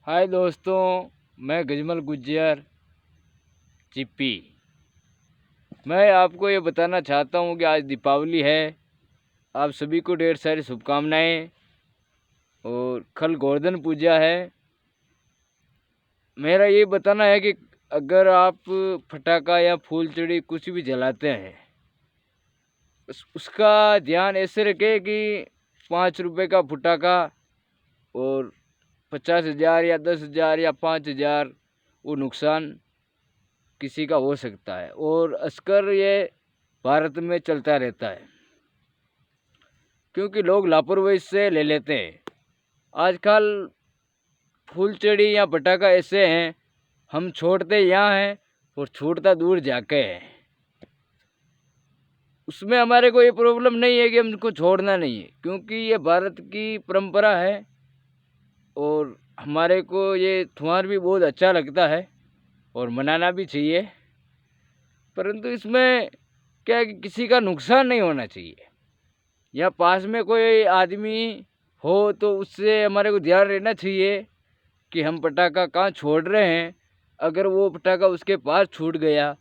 हाय दोस्तों, मैं गजमल गुज्जर चिप्पी। मैं आपको ये बताना चाहता हूँ कि आज दीपावली है। आप सभी को ढेर सारी शुभकामनाएं। और कल गोवर्धन पूजा है। मेरा ये बताना है कि अगर आप फटाका या फूलचड़ी कुछ भी जलाते हैं, उसका ध्यान ऐसे रखें कि 5 रुपए का फटाका और 50,000 या 10,000 या 5,000 वो नुकसान किसी का हो सकता है। और अक्सर ये भारत में चलता रहता है, क्योंकि लोग लापरवाही से ले लेते हैं। आजकल फूलचड़ी या पटाखा ऐसे हैं, हम छोड़ते यहाँ हैं और छूटता दूर जाके है। उसमें हमारे को ये प्रॉब्लम नहीं है कि हमको छोड़ना नहीं है, क्योंकि ये भारत की परंपरा है और हमारे को ये त्योहार भी बहुत अच्छा लगता है और मनाना भी चाहिए। परंतु इसमें क्या है कि किसी का नुकसान नहीं होना चाहिए। या पास में कोई आदमी हो तो उससे हमारे को ध्यान रहना चाहिए कि हम पटाखा कहाँ छोड़ रहे हैं। अगर वो पटाखा उसके पास छूट गया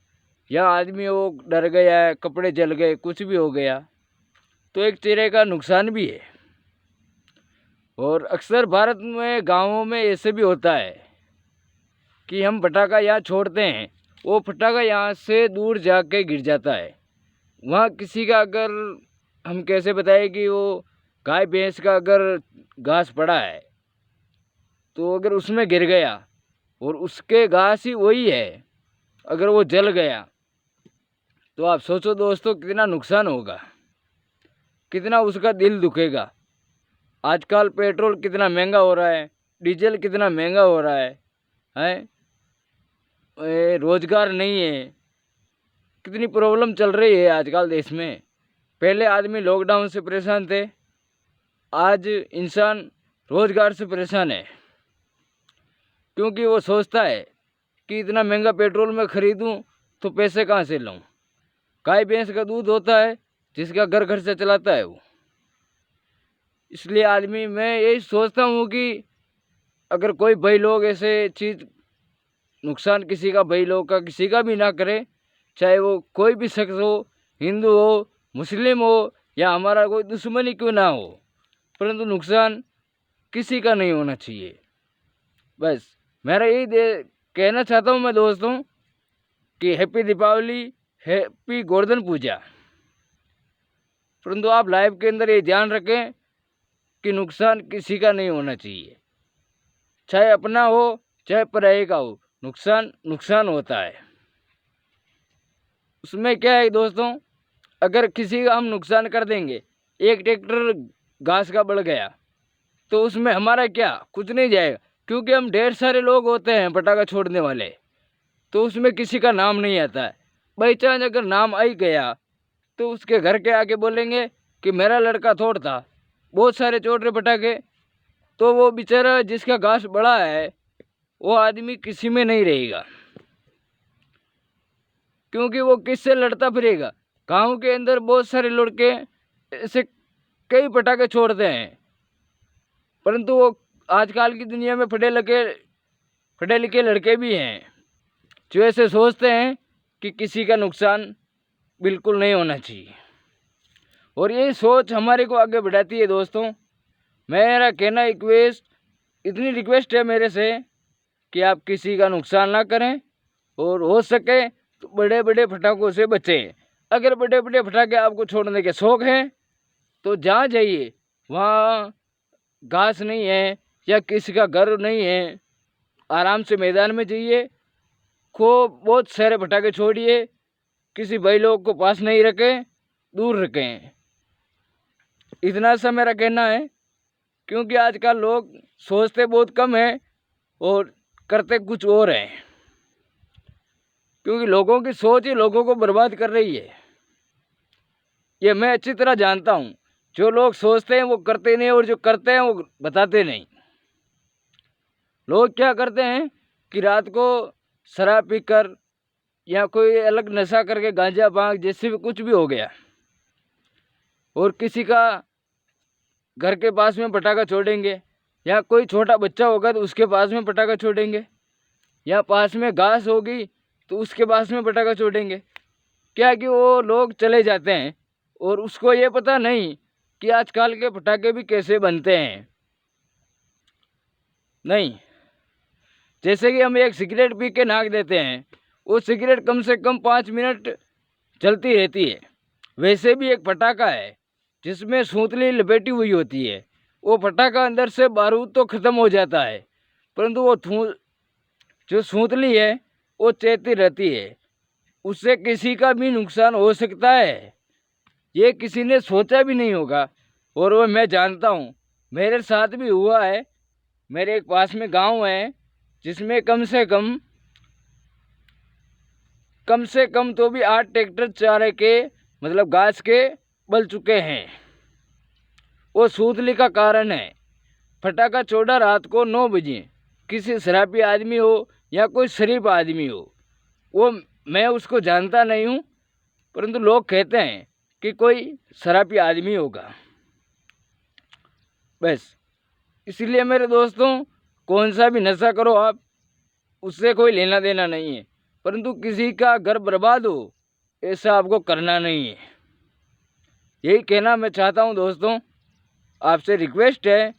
या आदमी वो डर गया है, कपड़े जल गए, कुछ भी हो गया, तो एक चेहरे का नुकसान भी है। और अक्सर भारत में गांवों में ऐसे भी होता है कि हम पटाखा यहाँ छोड़ते हैं, वो पटाखा यहाँ से दूर जाके गिर जाता है। वहाँ किसी का अगर हम कैसे बताएं कि वो गाय भैंस का अगर घास पड़ा है तो अगर उसमें गिर गया और उसके घास ही वही है, अगर वो जल गया तो आप सोचो दोस्तों कितना नुकसान होगा, कितना उसका दिल दुखेगा। आजकल पेट्रोल कितना महंगा हो रहा है, डीजल कितना महंगा हो रहा है, रोजगार नहीं है, कितनी प्रॉब्लम चल रही है आजकल देश में। पहले आदमी लॉकडाउन से परेशान थे, आज इंसान रोजगार से परेशान है, क्योंकि वो सोचता है कि इतना महंगा पेट्रोल मैं खरीदूं तो पैसे कहाँ से लाऊं। गाय भैंस का दूध होता है जिसका घर खर्चा चलाता है वो। इसलिए आदमी मैं यही सोचता हूँ कि अगर कोई भाई लोग ऐसे चीज़ नुकसान किसी का भाई लोग का किसी का भी ना करे, चाहे वो कोई भी शख्स हो, हिंदू हो, मुस्लिम हो या हमारा कोई दुश्मनी क्यों ना हो, परंतु नुकसान किसी का नहीं होना चाहिए। बस मेरा यही कहना चाहता हूँ मैं दोस्तों कि हैप्पी दीपावली, हैप्पी गोवर्धन पूजा। परंतु आप लाइफ के अंदर ये ध्यान रखें कि नुकसान किसी का नहीं होना चाहिए, चाहे अपना हो चाहे पराये का हो, नुकसान नुकसान होता है। उसमें क्या है दोस्तों, अगर किसी का हम नुकसान कर देंगे, एक ट्रैक्टर घास का बढ़ गया तो उसमें हमारा क्या, कुछ नहीं जाएगा, क्योंकि हम ढेर सारे लोग होते हैं पटाखा छोड़ने वाले, तो उसमें किसी का नाम नहीं आता है। बाई चांस अगर नाम आ ही गया तो उसके घर के आके बोलेंगे कि मेरा लड़का तोड़ता, बहुत सारे छोड़ रहे पटाखे, तो वो बेचारा जिसका घास बड़ा है वो आदमी किसी में नहीं रहेगा, क्योंकि वो किससे लड़ता फिरेगा। गांव के अंदर बहुत सारे लड़के ऐसे कई पटाखे छोड़ते हैं, परंतु वो आजकल की दुनिया में पढ़े लिखे लड़के भी हैं जो ऐसे सोचते हैं कि किसी का नुकसान बिल्कुल नहीं होना चाहिए। और यही सोच हमारे को आगे बढ़ाती है दोस्तों। मेरा कहना इतनी रिक्वेस्ट है मेरे से कि आप किसी का नुकसान ना करें और हो सके तो बड़े बड़े पटाखों से बचें। अगर बड़े बड़े पटाखे आपको छोड़ने के शौक़ हैं तो जहाँ जाइए वहाँ घास नहीं है या किसी का घर नहीं है, आराम से मैदान में जाइए, खूब बहुत सारे पटाखे छोड़िए, किसी भाई लोग को पास नहीं रखें, दूर रखें। इतना सा मेरा कहना है, क्योंकि आजकल लोग सोचते बहुत कम हैं और करते कुछ और हैं, क्योंकि लोगों की सोच ही लोगों को बर्बाद कर रही है। ये मैं अच्छी तरह जानता हूँ। जो लोग सोचते हैं वो करते नहीं और जो करते हैं वो बताते नहीं। लोग क्या करते हैं कि रात को शराब पीकर या कोई अलग नशा करके, गांजा भांग जैसे भी कुछ भी हो गया, और किसी का घर के पास में पटाखा छोड़ेंगे या कोई छोटा बच्चा होगा तो उसके पास में पटाखा छोड़ेंगे, या पास में घास होगी तो उसके पास में पटाखा छोड़ेंगे। क्या कि वो लोग चले जाते हैं और उसको ये पता नहीं कि आजकल के पटाखे भी कैसे बनते हैं। नहीं, जैसे कि हम एक सिगरेट पी के नाक देते हैं, वो सिगरेट कम से कम 5 मिनट चलती रहती है। वैसे भी एक पटाखा है जिसमें सूतली लपेटी हुई होती है। वो पटाखा अंदर से बारूद तो ख़त्म हो जाता है, परंतु वो जो सूतली है वो चलती रहती है। उससे किसी का भी नुकसान हो सकता है, ये किसी ने सोचा भी नहीं होगा। और वो मैं जानता हूँ, मेरे साथ भी हुआ है। मेरे एक पास में गांव है जिसमें कम से कम तो भी 8 ट्रैक्टर चारे के मतलब घास के बल चुके हैं। वो सूतली का कारण है। फटाका छोड़ा रात को 9 बजे, किसी शराबी आदमी हो या कोई शरीफ आदमी हो, वो मैं उसको जानता नहीं हूँ, परंतु लोग कहते हैं कि कोई शराबी आदमी होगा। बस इसलिए मेरे दोस्तों, कौन सा भी नशा करो आप, उससे कोई लेना देना नहीं है, परंतु किसी का घर बर्बाद हो ऐसा आपको करना नहीं है। यही कहना मैं चाहता हूँ दोस्तों। आपसे रिक्वेस्ट है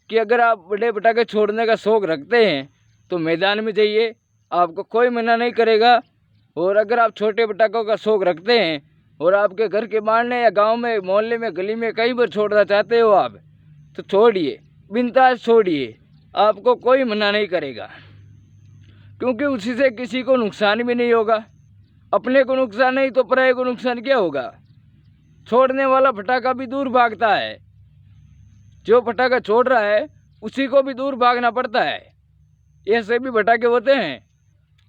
कि अगर आप बड़े पटाखे छोड़ने का शौक़ रखते हैं तो मैदान में जाइए, आपको कोई मना नहीं करेगा। और अगर आप छोटे पटाखों का शौक़ रखते हैं और आपके घर के बाहर या गांव में, मोहल्ले में, गली में कहीं पर छोड़ना चाहते हो आप, तो छोड़िए, बिंदास छोड़िए, आपको कोई मना नहीं करेगा। क्योंकि उसी से किसी को नुकसान भी नहीं होगा। अपने को नुकसान नहीं तो पराये को नुकसान क्या होगा। छोड़ने वाला पटाखा भी दूर भागता है, जो पटाखा छोड़ रहा है उसी को भी दूर भागना पड़ता है। ऐसे भी पटाखे होते हैं।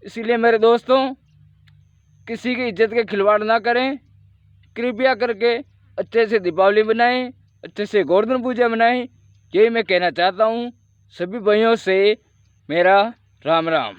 इसीलिए मेरे दोस्तों, किसी की इज्जत के खिलवाड़ ना करें। कृपया करके अच्छे से दीपावली मनाएं, अच्छे से गोवर्धन पूजा मनाएं। यही मैं कहना चाहता हूँ। सभी भाइयों से मेरा राम राम।